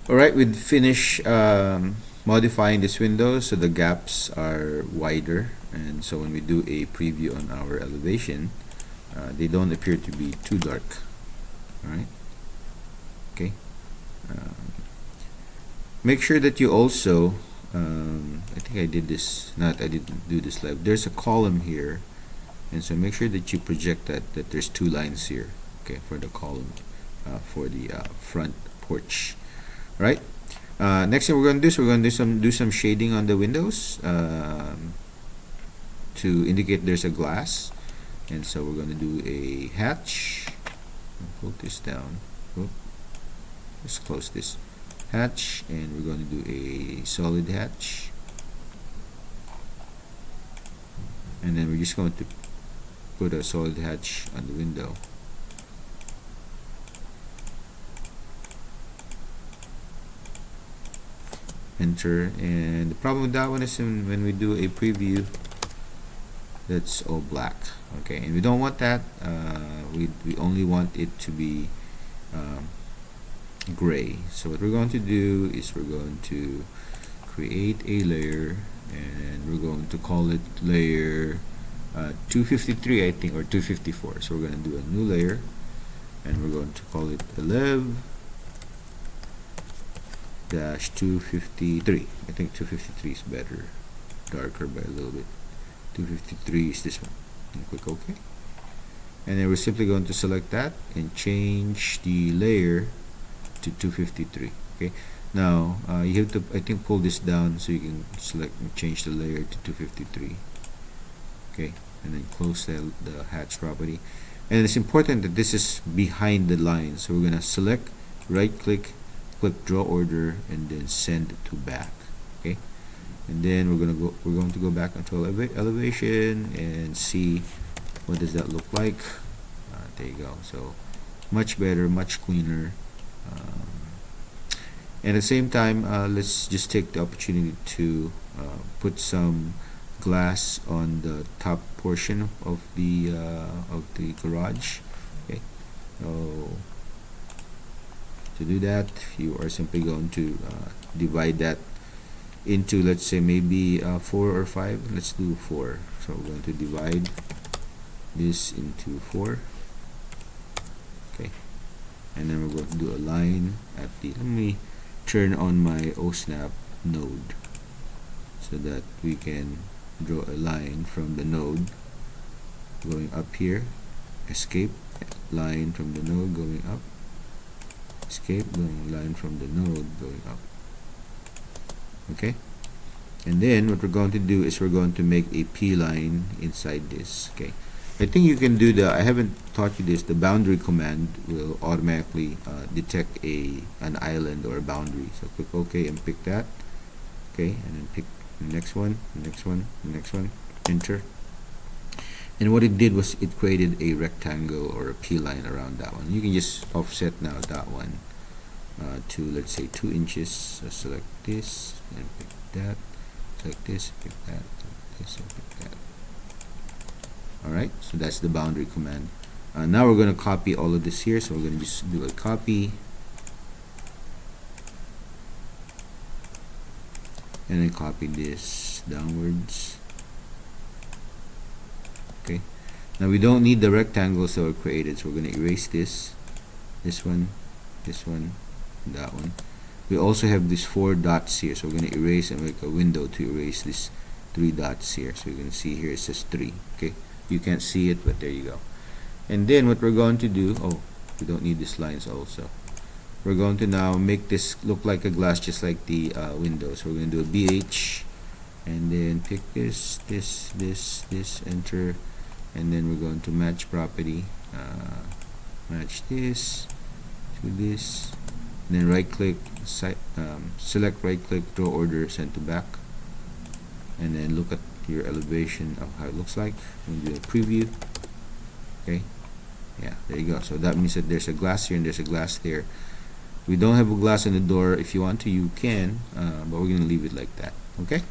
Alright, we'd finish modifying this window so the gaps are wider, and so when we do a preview on our elevation, they don't appear to be too dark. Alright, okay. Make sure that you also, I think I did this, I didn't do this live. There's a column here, and so make sure that you project that there's two lines here, okay, for the column, for the front porch. Right. Next thing we're going to do is we're going to do some shading on the windows to indicate there's a glass, and so we're going to do a hatch. I'll put this down. Oop. Let's close this hatch, and we're going to do a solid hatch, and then we're just going to put a solid hatch on the window. Enter, and the problem with that one is when we do a preview, that's all black. Okay, and we don't want that. We only want it to be gray. So what we're going to do is we're going to create a layer, and we're going to call it layer 253, I think, or 254. So we're going to do a new layer, and we're going to call it 11-253. I think 253 is better, darker by a little bit. 253 is this one, and click OK, and then we're simply going to select that and change the layer to 253. Okay, now you have to, I think, pull this down so you can select and change the layer to 253. Okay, and then close the hatch property, and it's important that this is behind the line, so we're going to select, right click, click draw order, and then send to back. Okay, and then we're going to go back onto elevation and see what does that look like. There you go. So much better, much cleaner. And at the same time, let's just take the opportunity to put some glass on the top portion of the garage. Okay, so to do that, you are simply going to divide that into, let's say, maybe 4 or 5. Let's do 4. So we're going to divide this into 4. Okay, and then we're going to do a line at the, let me turn on my OSNAP node so that we can draw a line from the node going up here, escape, line from the node going up, escape, going line from the node going up. Okay, and then what we're going to do is we're going to make a P line inside this. Okay, I think you can do the, I haven't taught you this, the boundary command will automatically detect an island or a boundary. So click OK and pick that. Okay, and then pick the next one, the next one, the next one, enter. And what it did was it created a rectangle or a P line around that one. You can just offset now that one to, let's say, 2 inches. So select this and pick that, select this, pick that, select this and pick that. Alright, so that's the boundary command. Now we're going to copy all of this here, so we're going to just do a copy and then copy this downwards. Okay, now we don't need the rectangles that were created, so we're going to erase this one, that one. We also have these 4 dots here, so we're going to erase and make a window to erase these 3 dots here. So you can see here it says 3. Okay, you can't see it, but there you go. And then what we're going to do, oh, we don't need these lines also. We're going to now make this look like a glass, just like the window. So we're going to do a BH, and then pick this, enter, and then we're going to match property, match this to this, and then right click, select right click, draw order, send to back, and then look at your elevation of how it looks like. We'll do a preview. Okay, yeah, there you go. So that means that there's a glass here and there's a glass there. We don't have a glass on the door. If you want to, you can, but we're going to leave it like that. Okay.